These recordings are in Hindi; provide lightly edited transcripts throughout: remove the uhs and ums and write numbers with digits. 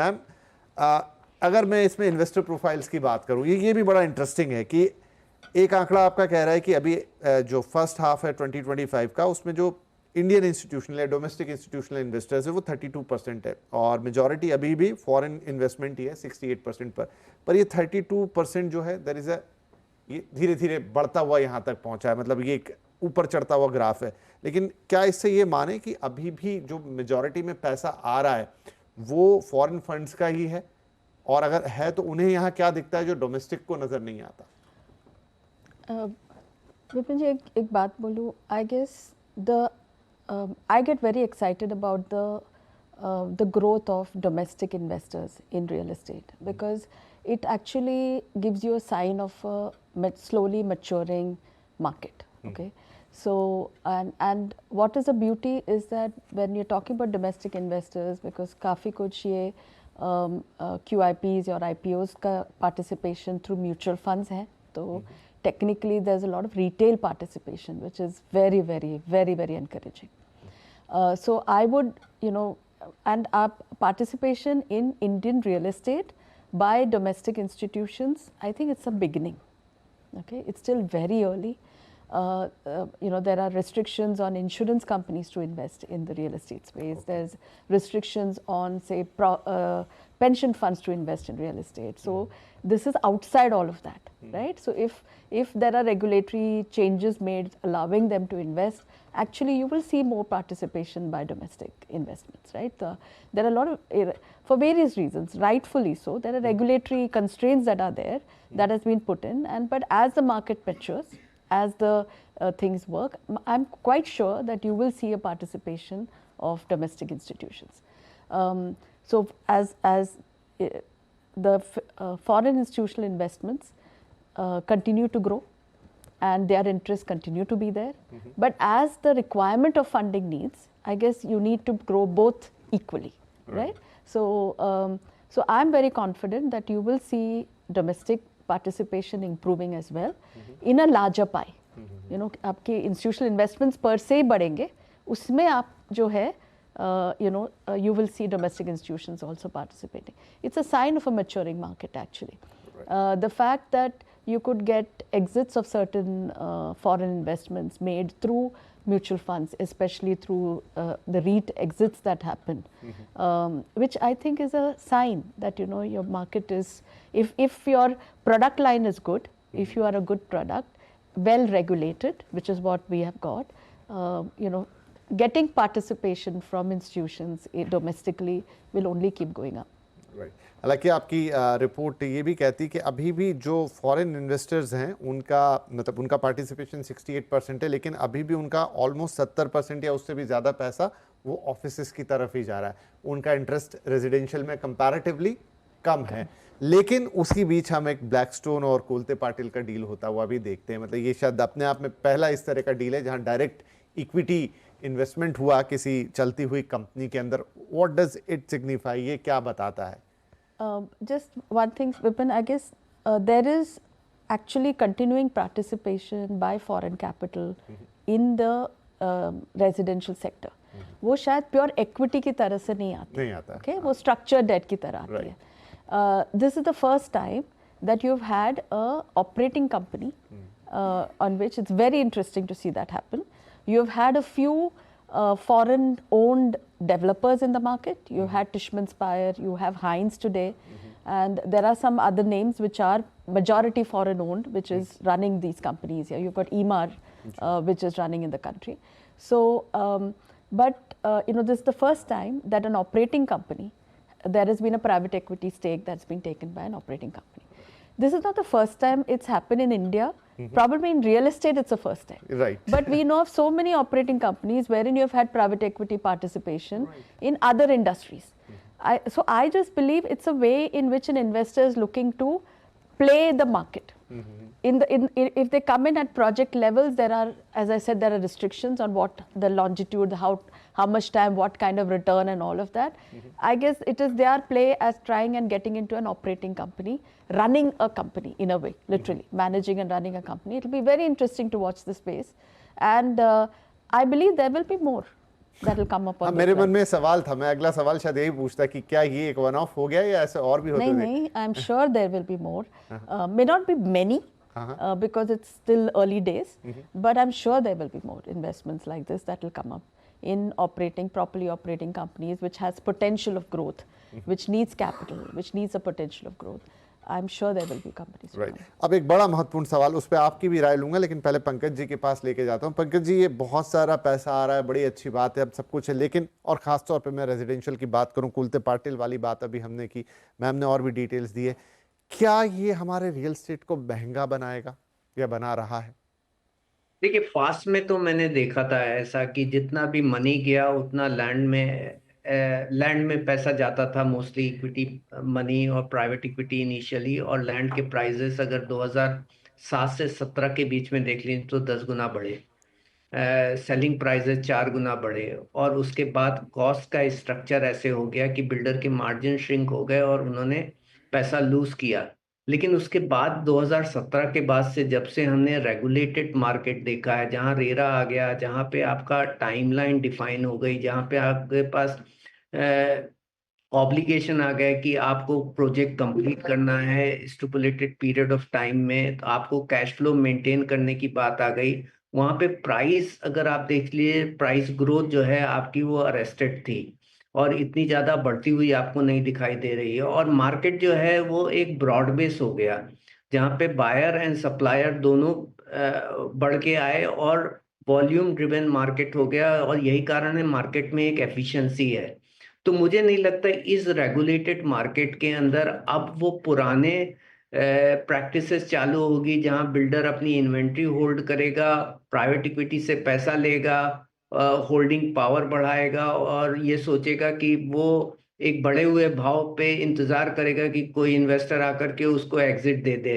मैम, अगर मैं इसमें इन्वेस्टर प्रोफाइल्स की बात करूं, ये भी बड़ा इंटरेस्टिंग है कि एक आंकड़ा आपका कह रहा है कि अभी जो फर्स्ट हाफ है 2025 का, उसमें जो इंडियन इंस्टीट्यूशनल या डोमेस्टिक इंस्टीट्यूशनल इन्वेस्टर्स है वो 32% है और मेजॉरिटी अभी भी फॉरेन इन्वेस्टमेंट ही है 68% पर ये 32% जो है देयर इज ये धीरे धीरे बढ़ता हुआ यहाँ तक पहुँचा है, मतलब ये एक ऊपर चढ़ता हुआ ग्राफ है। लेकिन क्या इससे ये माने कि अभी भी जो मेजॉरिटी में पैसा आ रहा है वो फॉरेन फंड्स का ही है, और अगर है तो उन्हें यहाँ क्या दिखता है जो डोमेस्टिक को नजर नहीं आता? विपिन जी, एक बात बोलूँ, I guess I get very excited about the growth of domestic investors in real estate, because it actually gives you a sign of a slowly maturing market. Okay, so and what is the beauty is that when you're talking about domestic investors, because काफ़ी कुछ ये QIPs or IPOs का participation through mutual funds है, तो technically there's a lot of retail participation, which is very, very, very, very encouraging. So I would, and our participation in Indian real estate by domestic institutions, I think it's a beginning. Okay, it's still very early. There are restrictions on insurance companies to invest in the real estate space. Okay. There's restrictions on, say, pension funds to invest in real estate. So this is outside all of that, right? So if there are regulatory changes made allowing them to invest, actually you will see more participation by domestic investments, right? There are a lot of, for various reasons, rightfully so, there are regulatory constraints that are there that has been put in, but as the market matures, as the things work, I'm quite sure that you will see a participation of domestic institutions. So as the foreign institutional investments continue to grow and their interests continue to be there, but as the requirement of funding needs, I guess you need to grow both equally, right? So so I'm very confident that you will see domestic participation improving as well in a larger pie. आपके institutional investments per se बढ़ेंगे, उसमें आप जो है you will see domestic institutions also participating. It's a sign of a maturing market actually. Right. The fact that you could get exits of certain foreign investments made through mutual funds, especially through the REIT exits that happen, which I think is a sign that your market is, if your product line is good, if you are a good product, well regulated, which is what we have got, getting participation from institutions domestically will only keep going up. Right. हालांकि आपकी रिपोर्ट ये भी कहती है कि अभी भी जो फॉरेन इन्वेस्टर्स हैं उनका पार्टिसिपेशन 68% है, लेकिन अभी भी उनका ऑलमोस्ट 70% या उससे भी ज़्यादा पैसा वो ऑफिसेस की तरफ ही जा रहा है। उनका इंटरेस्ट रेजिडेंशियल में कंपैरेटिवली कम है, लेकिन उसके बीच हम एक ब्लैकस्टोन और कोलते पाटिल का डील होता हुआ भी देखते हैं। मतलब ये शायद अपने आप में पहला इस तरह का डील है जहाँ डायरेक्ट इक्विटी इन्वेस्टमेंट हुआ किसी चलती हुई कंपनी के अंदर। व्हाट डज इट सिग्निफाई, ये क्या बताता है? Just one thing, Vipin, I guess there is actually continuing participation by foreign capital in the residential sector. वो शायद प्योर इक्विटी की तरह से नहीं आता, okay? वो स्ट्रक्चर्ड डेट की तरह आती है। This is the first time that you've had a operating company on which it's very interesting to see that happen. You've had a few foreign owned developers in the market. You had Tishman Speyer, you have Heinz today, and there are some other names which are majority foreign owned, which is running these companies here. You've got Emaar, which is running in the country. So, this is the first time that an operating company, there has been a private equity stake that's been taken by an operating company. This is not the first time it's happened in India. Probably in real estate it's the first time. Right. But we know of so many operating companies wherein you have had private equity participation in other industries. So I just believe it's a way in which an investor is looking to play the market. If they come in at project levels, there are, as I said, there are restrictions on what the longitude, how much time, what kind of return and all of that. I guess it is their play as trying and getting into an operating company, running a company in a way, literally, managing and running a company. It will be very interesting to watch the space. And I believe there will be more. that will come up हाँ, on मेरे those मन lines. में सवाल था, मैं अगला सवाल शायद यही पूछता कि क्या ये एक वन ऑफ हो गया या ऐसे और भी होते नहीं हुए? नहीं, I'm sure there will be more. May not be many because it's still early days, but I'm sure there will be more investments like this that will come up in properly operating companies which has potential of growth, which needs capital, which needs a potential of growth. I'm sure there will be companies. Right. अब एक बड़ा महत्वपूर्ण सवाल, उस पर आपकी भी राय लूंगा, लेकिन पहले पंकज जी के पास लेके जाता हूँ। पंकज जी, ये बहुत सारा पैसा आ रहा है, बड़ी अच्छी बात है, अब सब कुछ है, लेकिन और खासतौर पे मैं रेजिडेंशियल की बात करूँ, कुलते पाटिल वाली बात अभी हमने की, मैम ने और भी डिटेल्स दी है, क्या ये हमारे रियल एस्टेट को महंगा बनाएगा या बना रहा है? देखिए, फास्ट में तो मैंने देखा था ऐसा कि जितना भी मनी गया उतना लैंड में पैसा जाता था, मोस्टली इक्विटी मनी और प्राइवेट इक्विटी इनिशियली, और लैंड के प्राइजेस अगर 2007 से 17 के बीच में देख लें तो 10 गुना बढ़े, सेलिंग प्राइजेस 4 गुना बढ़े, और उसके बाद कॉस्ट का स्ट्रक्चर ऐसे हो गया कि बिल्डर के मार्जिन श्रिंक हो गए और उन्होंने पैसा लूज किया। लेकिन उसके बाद 2017 के बाद से जब से हमने रेगुलेटेड मार्केट देखा है, जहां रेरा आ गया, जहां पे आपका टाइमलाइन डिफाइन हो गई, जहां पे आपके पास ऑब्लिगेशन आ गया कि आपको प्रोजेक्ट कंप्लीट करना है स्टिपुलेटेड पीरियड ऑफ टाइम में, तो आपको कैश फ्लो मेंटेन करने की बात आ गई। वहां पे प्राइस अगर आप देख लिए, प्राइस ग्रोथ जो है आपकी वो अरेस्टेड थी और इतनी ज्यादा बढ़ती हुई आपको नहीं दिखाई दे रही है। और मार्केट जो है वो एक ब्रॉड बेस हो गया, जहाँ पे बायर एंड सप्लायर दोनों बढ़ के आए और वॉल्यूम ड्रिवन मार्केट हो गया, और यही कारण है मार्केट में एक एफिशिएंसी है। तो मुझे नहीं लगता इस रेगुलेटेड मार्केट के अंदर अब वो पुराने प्रैक्टिसेस चालू होगी जहां बिल्डर अपनी इन्वेंट्री होल्ड करेगा, प्राइवेट इक्विटी से पैसा लेगा, होल्डिंग पावर बढ़ाएगा और ये सोचेगा कि वो एक बढ़े हुए भाव पे इंतजार करेगा कि कोई इन्वेस्टर आकर के उसको एग्जिट दे दे।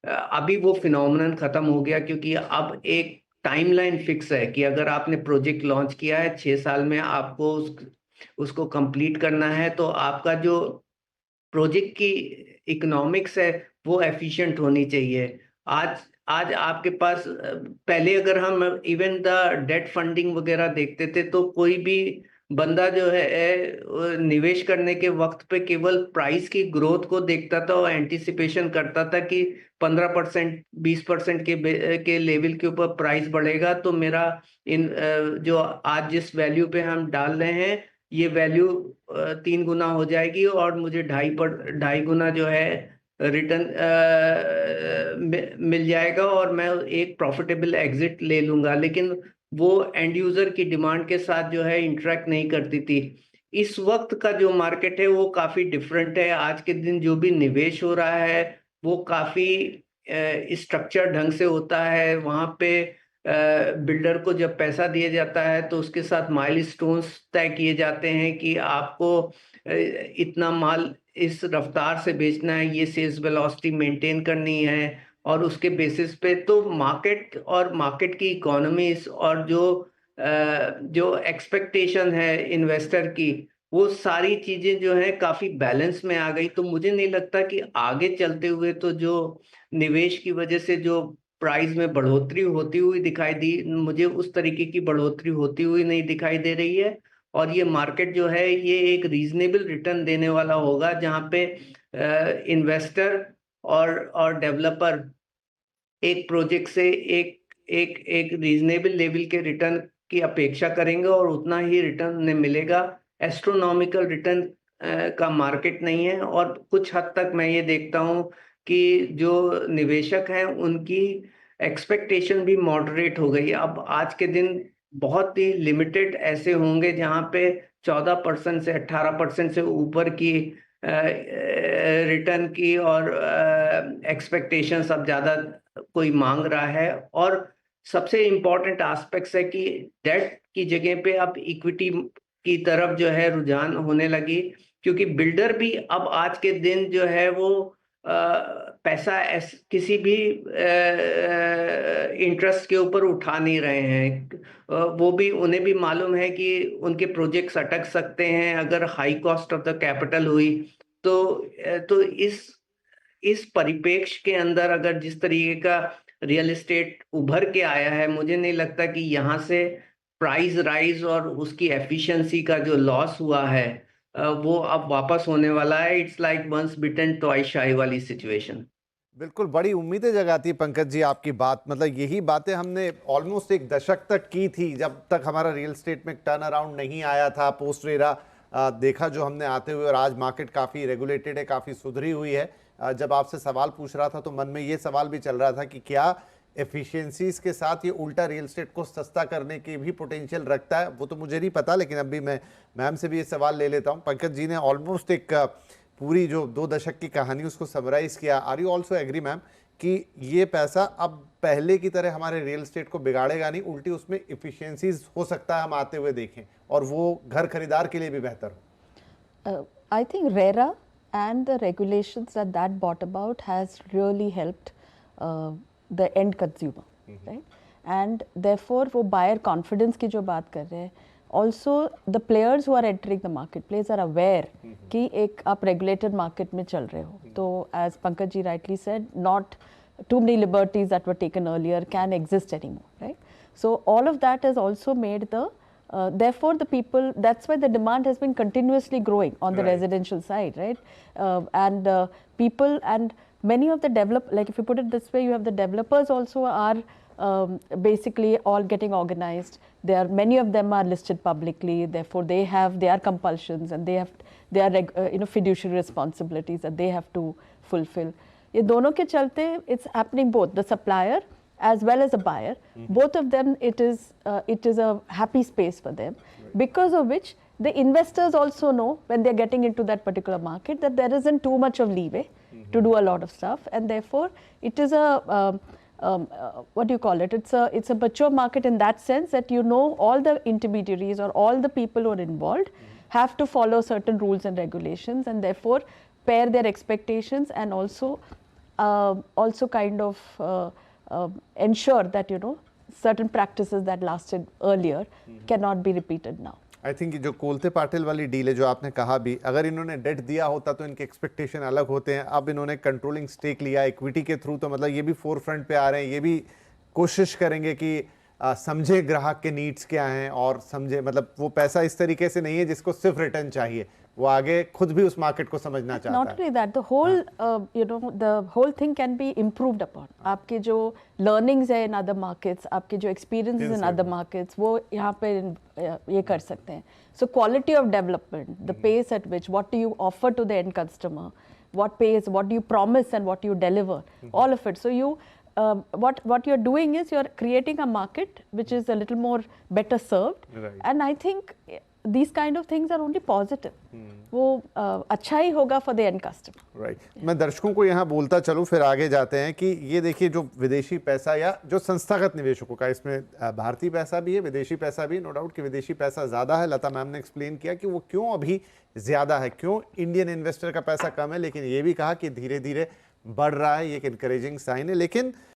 अभी वो फिनोमिनन खत्म हो गया, क्योंकि अब एक टाइमलाइन फिक्स है कि अगर आपने प्रोजेक्ट लॉन्च किया है 6 साल में आपको उसको कंप्लीट करना है, तो आपका जो प्रोजेक्ट की इकोनॉमिक्स है वो एफिशिएंट होनी चाहिए। आज आज आपके पास पहले अगर हम इवन द डेट फंडिंग वगैरह देखते थे तो कोई भी बंदा जो है निवेश करने के वक्त पे केवल प्राइस की ग्रोथ को देखता था और एंटिसिपेशन करता था कि 15% 20% के लेवल के ऊपर प्राइस बढ़ेगा तो मेरा इन जो आज जिस वैल्यू पे हम डाल रहे हैं ये वैल्यू 3 गुना हो जाएगी और मुझे 2.5 गुना जो है रिटर्न मिल जाएगा और मैं एक प्रॉफिटेबल एग्जिट ले लूंगा। लेकिन वो एंड यूजर की डिमांड के साथ जो है इंटरेक्ट नहीं करती थी। इस वक्त का जो मार्केट है वो काफी डिफरेंट है। आज के दिन जो भी निवेश हो रहा है वो काफी स्ट्रक्चर ढंग से होता है। वहां पे बिल्डर को जब पैसा दिया जाता है तो उसके साथ माइलस्टोन्स तय किए जाते हैं कि आपको इतना माल इस रफ्तार से बेचना है, ये सेल्स वेलोसिटी मेंटेन करनी है, और उसके बेसिस पे तो मार्केट की इकोनॉमीज और जो एक्सपेक्टेशन है इन्वेस्टर की, वो सारी चीजें जो है काफी बैलेंस में आ गई। तो मुझे नहीं लगता कि आगे चलते हुए तो जो निवेश की वजह से जो प्राइस में बढ़ोतरी होती हुई दिखाई दी, मुझे उस तरीके की बढ़ोतरी होती हुई नहीं दिखाई दे रही है। और ये मार्केट जो है ये एक रीजनेबल रिटर्न देने वाला होगा, जहां पे इन्वेस्टर और डेवलपर एक प्रोजेक्ट से एक रीजनेबल लेवल के रिटर्न की अपेक्षा करेंगे और उतना ही रिटर्न उन्हें मिलेगा। एस्ट्रोनॉमिकल रिटर्न का मार्केट नहीं है। और कुछ हद तक मैं ये देखता हूँ कि जो निवेशक हैं उनकी एक्सपेक्टेशन भी मॉडरेट हो गई। अब आज के दिन बहुत ही लिमिटेड ऐसे होंगे जहां पे 14% से 18% से ऊपर की रिटर्न की और एक्सपेक्टेशन सब ज्यादा कोई मांग रहा है। और सबसे इम्पोर्टेंट एस्पेक्ट्स है कि डेट की जगह पे अब इक्विटी की तरफ जो है रुझान होने लगी, क्योंकि बिल्डर भी अब आज के दिन जो है वो पैसा किसी भी इंटरेस्ट के ऊपर उठा नहीं रहे हैं। वो भी उन्हें भी मालूम है कि उनके प्रोजेक्ट्स अटक सकते हैं अगर high cost of the capital हुई। तो इस परिप्रेक्ष्य के अंदर अगर जिस तरीके का रियल एस्टेट उभर के आया है, मुझे नहीं लगता कि यहाँ से प्राइस राइज और उसकी एफिशिएंसी का जो लॉस हुआ है वो अब वापस होने वाला है। It's like once bitten twice shy वाली सिचुएशन। बिल्कुल, बड़ी उम्मीदें जगाती है पंकज जी आपकी बात। मतलब यही बातें हमने ऑलमोस्ट एक दशक तक की थी, जब तक हमारा रियल एस्टेट में टर्न अराउंड नहीं आया था। पोस्ट रेरा देखा जो हमने आते हुए, और आज मार्केट काफ़ी रेगुलेटेड है, काफ़ी सुधरी हुई है। जब आपसे सवाल पूछ रहा था तो मन में ये सवाल भी चल रहा था कि क्या एफिशिएंसीज के साथ ये उल्टा रियल एस्टेट को सस्ता करने की भी पोटेंशियल रखता है। वो तो मुझे नहीं पता, लेकिन अभी मैं मैम से भी ये सवाल ले लेता हूँ। पंकज जी ने ऑलमोस्ट एक पूरी जो 2 दशक की कहानी उसको समराइज किया। Are you also agree ma'am कि ये पैसा अब पहले की तरह हमारे रियल एस्टेट को बिगाड़ेगा नहीं, उल्टी उसमें इफिशिएंसीज हो सकता है हम आते हुए देखें, और वो घर खरीदार के लिए भी बेहतर हो? I think RERA and the regulations that brought about has really helped the end consumer, right? And therefore, वो buyer confidence की जो बात कर रहे हैं, also the players who are entering the marketplace are aware कि एक आप regulated market में चल रहे हो, तो as Pankaj ji rightly said, not too many liberties that were taken earlier can exist anymore, right? So all of that has also made the therefore the people, that's why the demand has been continuously growing on the Right. residential side, right? And people and many of the like if you put it this way, you have the developers also are basically all getting organized. Many of them are listed publicly, therefore they have their compulsions and they are fiduciary responsibilities that they have to fulfill. ये दोनों के चलते it's happening both the supplier as well as a buyer, both of them it is a happy space for them, because of which the investors also know when they're getting into that particular market that there isn't too much of leeway to do a lot of stuff, and therefore it is a what do you call it, it's a mature market in that sense that you know all the intermediaries or all the people who are involved have to follow certain rules and regulations, and therefore pair their expectations and also kind of ensure that certain practices that lasted earlier cannot be repeated now. I think जो कोलते पाटिल वाली डील है जो आपने कहा भी, अगर इन्होंने डेट दिया होता तो इनके एक्सपेक्टेशन अलग होते हैं। अब इन्होंने कंट्रोलिंग स्टेक लिया इक्विटी के थ्रू, तो मतलब ये भी फोर फ्रंट पे आ रहे हैं। ये भी कोशिश करेंगे कि समझे ग्राहक के नीड्स क्या हैं, और समझे मतलब वो पैसा इस तरीके से नहीं है जिसको सिर्फ रिटर्न चाहिए, वो आगे खुद भी उस मार्केट को समझना चाहता है। Not only that, the whole the whole thing can be improved upon. आपके जो learnings है in other markets, आपके जो experiences in other markets, वो यहाँ पे ये कर सकते हैं. So quality of development, the pace at which, what do you offer to the end customer, what pace, what do you promise and what you deliver, all of it. So you what you're doing is you're creating a market which is a little more better served, Right. and I think these kind of things are only positive. वो अच्छा ही होगा for the end customer. Right मैं दर्शकों को यहाँ बोलता चलूँ, फिर आगे जाते हैं कि ये देखिए जो विदेशी पैसा या जो संस्थागत निवेशकों का, इसमें भारतीय पैसा भी है, विदेशी पैसा भी, नो डाउट कि विदेशी पैसा ज़्यादा है। लता मैम ने एक्सप्लेन किया कि वो क्यों अभी ज़्यादा है, क्यों इंडियन इन्वेस्टर का पैसा कम है, लेकिन ये भी कहा कि धीरे धीरे बढ़ रहा है, ये एक इनकरेजिंग साइन है। लेकिन